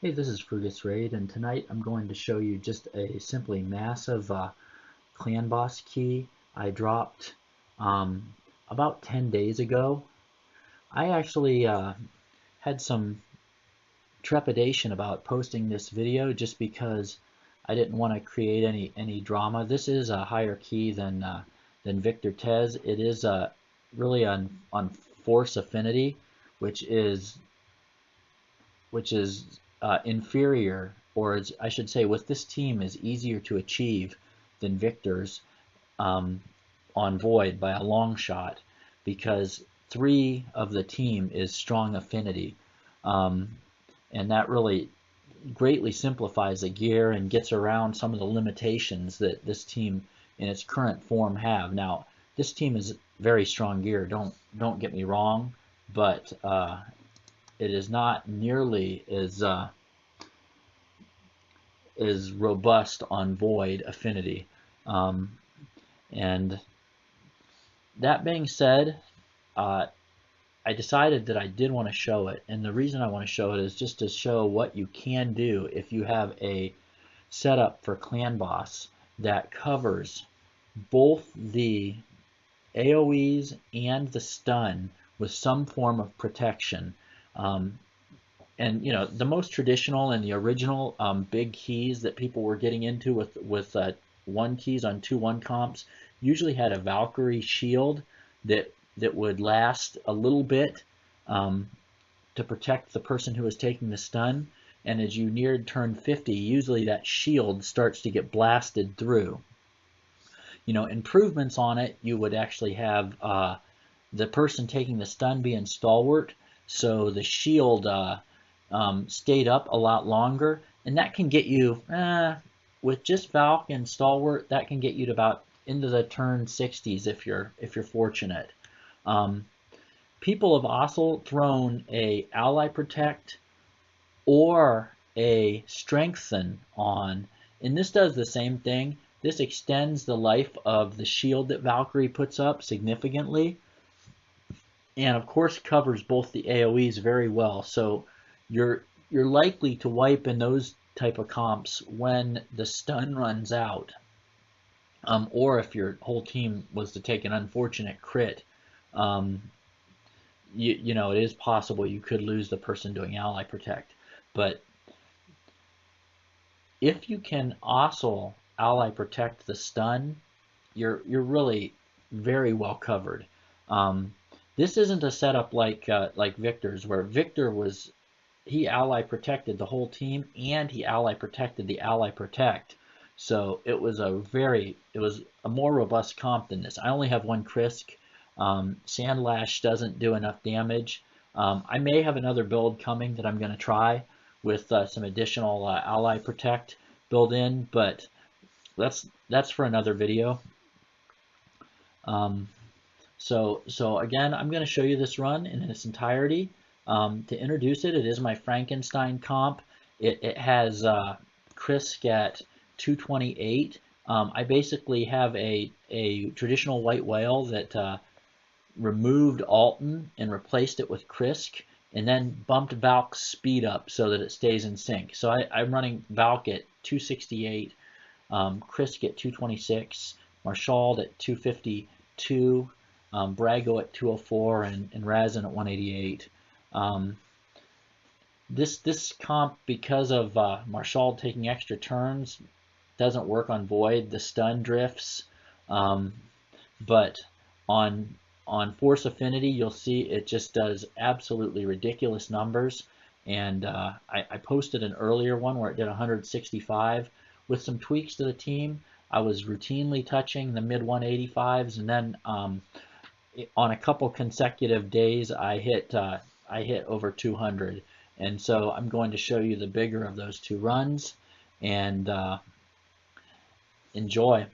Hey, this is Frugus Raid, and tonight I'm going to show you just a simply massive clan boss key I dropped about 10 days ago. I actually had some trepidation about posting this video just because I didn't want to create any drama. This is a higher key than Victor Tez. It is really on force affinity, which is inferior, or I should say with this team is easier to achieve than Victor's on Void by a long shot, because 3 of the team is strong affinity, and that really greatly simplifies the gear and gets around some of the limitations that this team in its current form have. Now, this team is very strong gear, don't get me wrong, but it is not nearly as robust on Void affinity. And that being said, I decided that I did want to show it, and the reason I want to show it is just to show what you can do if you have a setup for Clan Boss that covers both the AoEs and the stun with some form of protection. And you know, the most traditional and the original big keys that people were getting into with 1 keys on 2/1 comps usually had a Valkyrie shield that would last a little bit to protect the person who was taking the stun, and as you neared turn 50, usually that shield starts to get blasted through. You know, improvements on it, you would actually have the person taking the stun being stalwart, so the shield stayed up a lot longer, and that can get you with just Valk and stalwart, that can get you to about into the turn 60s if you're fortunate. People have also thrown a ally protect or a strengthen on, and this does the same thing. This extends the life of the shield that Valkyrie puts up significantly, and of course covers both the AoEs very well. So you're likely to wipe in those type of comps when the stun runs out, or if your whole team was to take an unfortunate crit. You know, it is possible you could lose the person doing ally protect, but if you can also ally protect the stun, you're really very well covered. This isn't a setup like Victor's, where Victor was, he ally protected the whole team and he ally protected the ally protect. So it was a more robust comp than this. I only have 1 Krisk. Sandlash doesn't do enough damage. I may have another build coming that I'm going to try with some additional ally protect built in, but that's for another video. So again, I'm going to show you this run in its entirety. To introduce it, it is my Frankenstein comp. It has Krisk at 228. I basically have a traditional white whale that removed Altan and replaced it with Krisk, and then bumped Valk's speed up so that it stays in sync. So I'm running Valk at 268, Krisk at 226, Marshall at 252, Brago at 204, and Rhazin at 188. This comp, because of Marshall taking extra turns, doesn't work on Void. The stun drifts, but on Force Affinity, you'll see it just does absolutely ridiculous numbers. And I posted an earlier one where it did 165 with some tweaks to the team. I was routinely touching the mid 185s, and then on a couple consecutive days, I hit over 200. And so I'm going to show you the bigger of those 2 runs, and enjoy.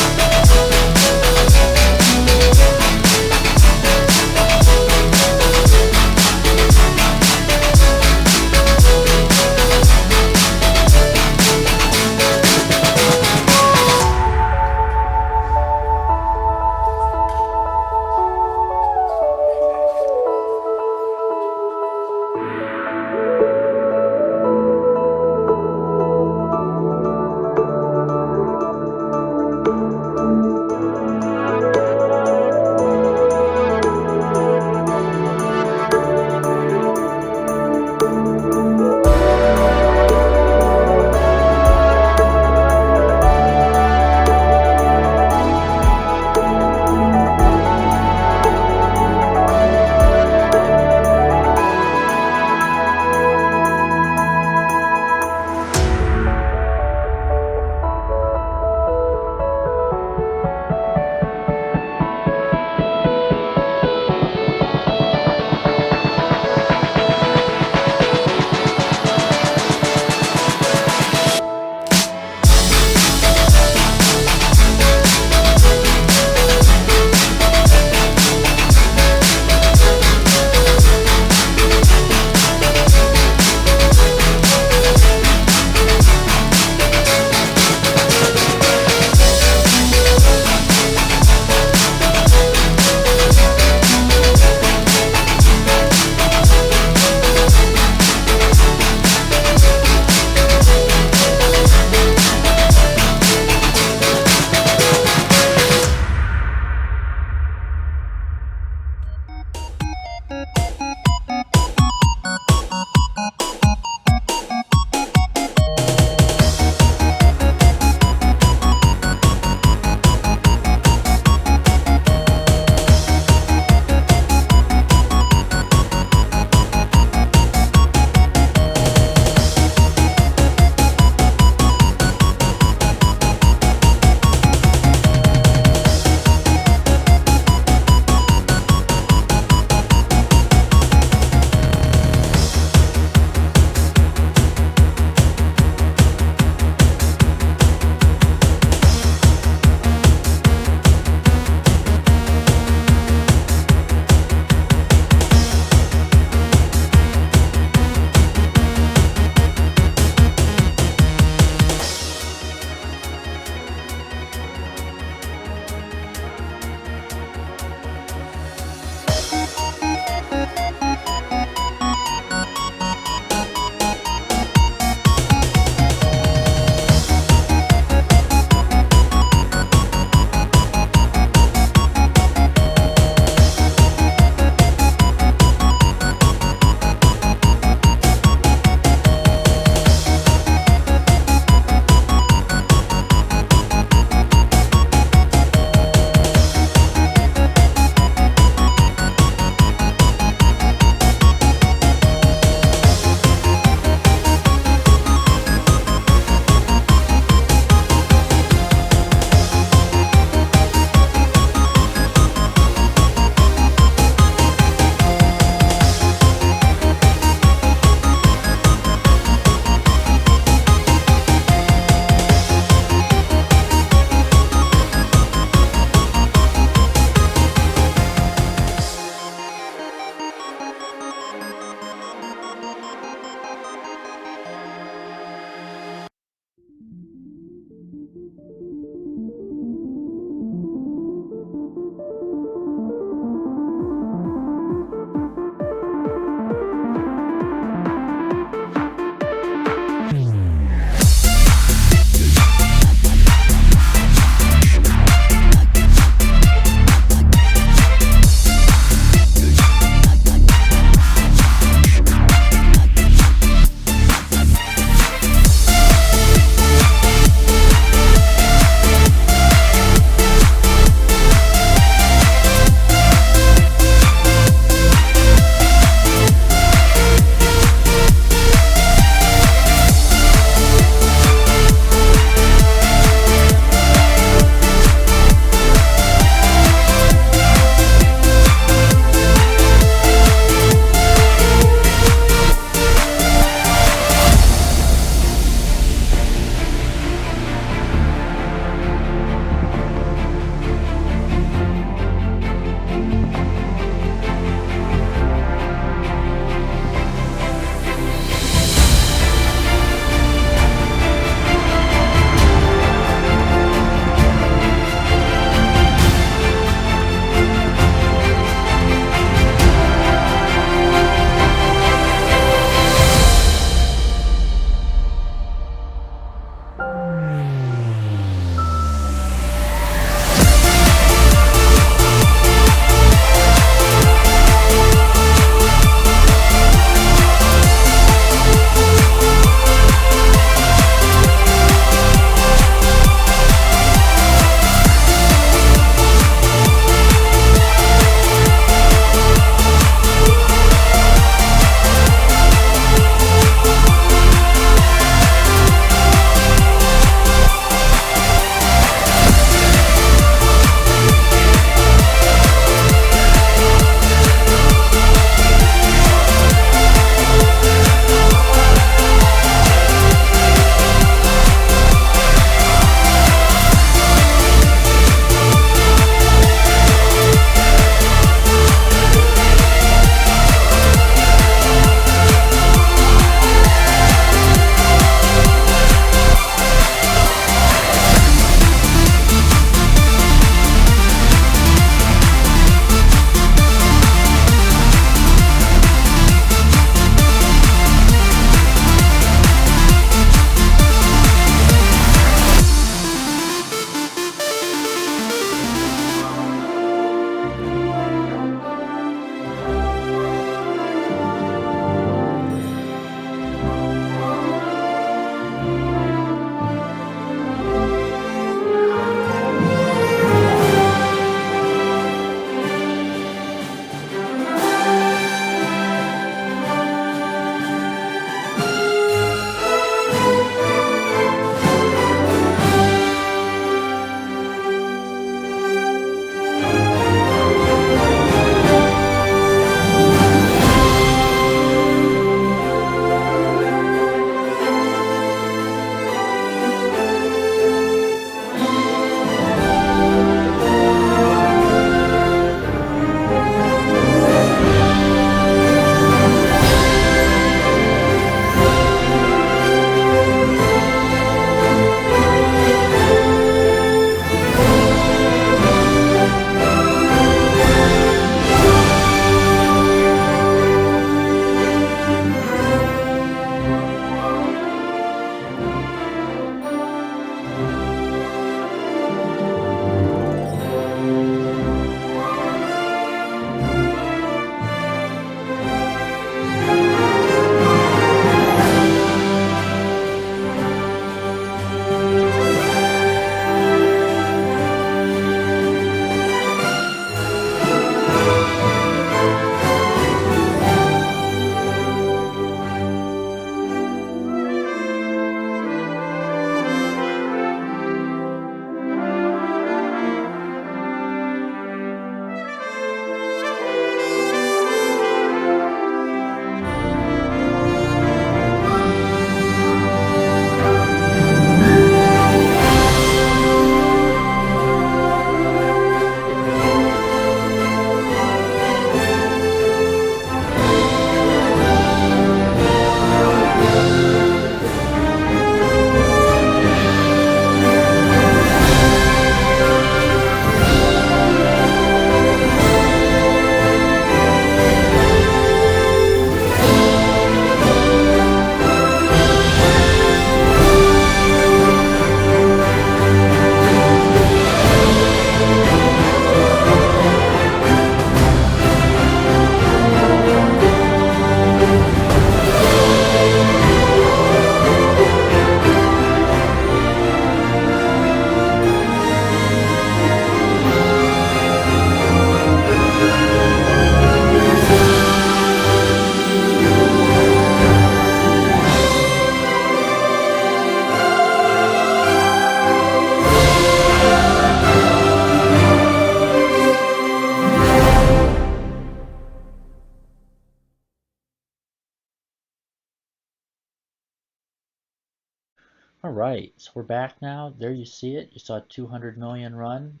Alright, so we're back now. There you see it. You saw a 200 million run.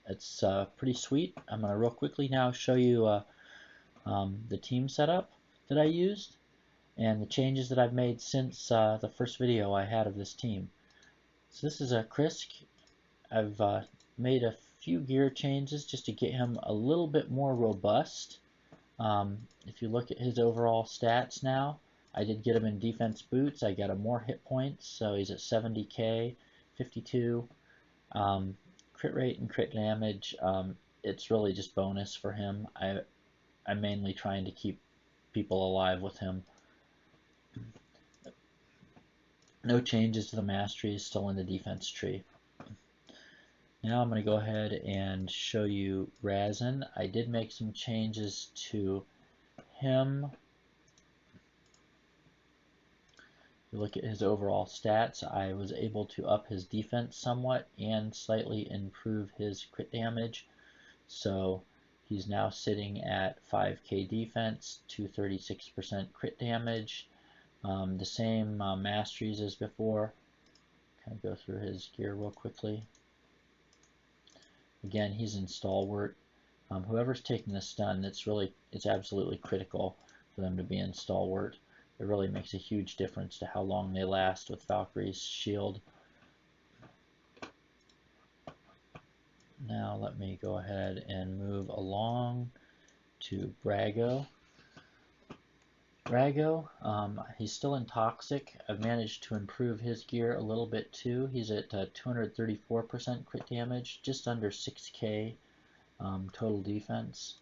It's pretty sweet. I'm going to real quickly now show you the team setup that I used and the changes that I've made since the first video I had of this team. So this is a Krisk. I've made a few gear changes just to get him a little bit more robust. If you look at his overall stats now, I did get him in defense boots. I got him more hit points, so he's at 70k, 52. Crit rate and crit damage, it's really just bonus for him. I'm mainly trying to keep people alive with him. No changes to the mastery, is still in the defense tree. Now I'm going to go ahead and show you Rhazin. I did make some changes to him. You look at his overall stats, I was able to up his defense somewhat and slightly improve his crit damage. So he's now sitting at 5k defense, 236% crit damage. The same masteries as before. Kind of go through his gear real quickly. Again, he's in stalwart. Whoever's taking the stun, it's absolutely critical for them to be in stalwart. It really makes a huge difference to how long they last with Valkyrie's shield. Now let me go ahead and move along to Brago. Brago, he's still in toxic. I've managed to improve his gear a little bit too. He's at 234% crit damage, just under 6k total defense.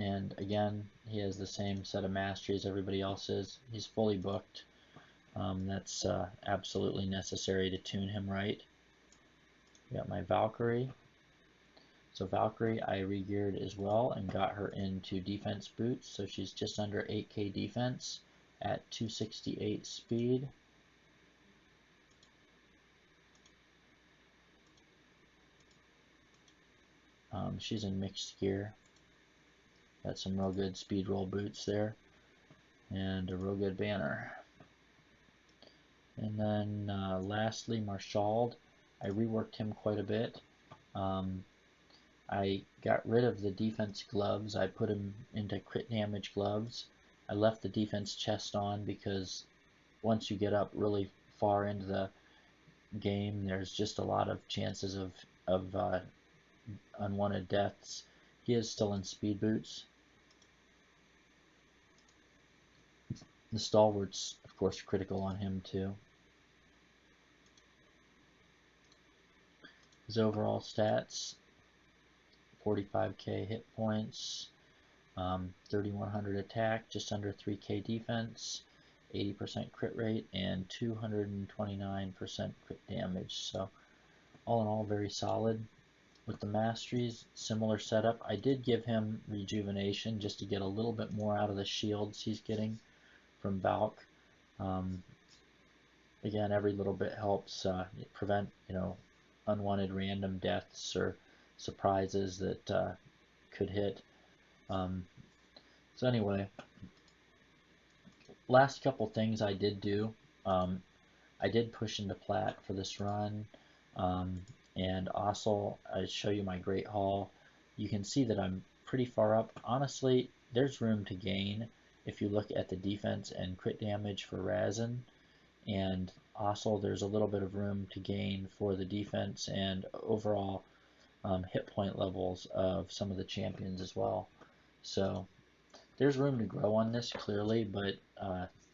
And again, he has the same set of mastery as everybody else is. He's fully booked. That's absolutely necessary to tune him right. Got my Valkyrie. So Valkyrie I regeared as well and got her into defense boots. So she's just under 8k defense at 268 speed. She's in mixed gear. Got some real good speed roll boots there, and a real good banner. And then lastly, Marshald. I reworked him quite a bit. I got rid of the defense gloves. I put him into crit damage gloves. I left the defense chest on because once you get up really far into the game, there's just a lot of chances of unwanted deaths. He is still in speed boots. The stalwart's, of course, critical on him too. His overall stats, 45k hit points, 3100 attack, just under 3k defense, 80% crit rate, and 229% crit damage. So all in all, very solid. With the masteries, similar setup. I did give him rejuvenation just to get a little bit more out of the shields he's getting from Valk. Again, every little bit helps prevent, unwanted random deaths or surprises that could hit. So anyway, last couple things I did do. I did push into plat for this run. And also, I show you my Great Hall. You can see that I'm pretty far up. Honestly, there's room to gain if you look at the defense and crit damage for Rhazin. And also, there's a little bit of room to gain for the defense and overall hit point levels of some of the champions as well. So there's room to grow on this clearly, but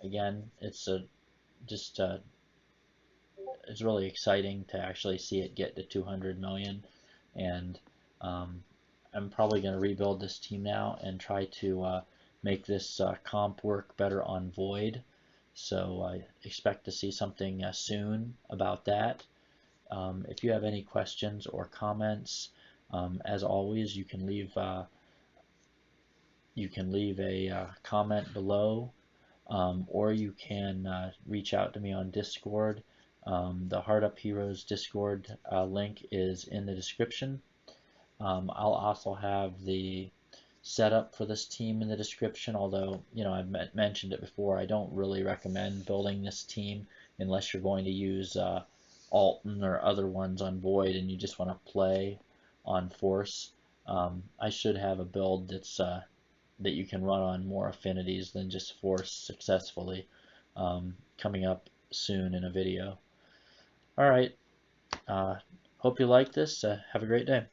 again, it's it's really exciting to actually see it get to 200 million, and I'm probably going to rebuild this team now and try to make this comp work better on Void. So I expect to see something soon about that. If you have any questions or comments, as always, you can leave a comment below, or you can reach out to me on Discord. The Hard Up Heroes Discord link is in the description. I'll also have the setup for this team in the description, although, I've mentioned it before, I don't really recommend building this team unless you're going to use Altan or other ones on Void and you just want to play on Force. I should have a build that you can run on more affinities than just Force successfully, coming up soon in a video. Alright, hope you like this. Have a great day.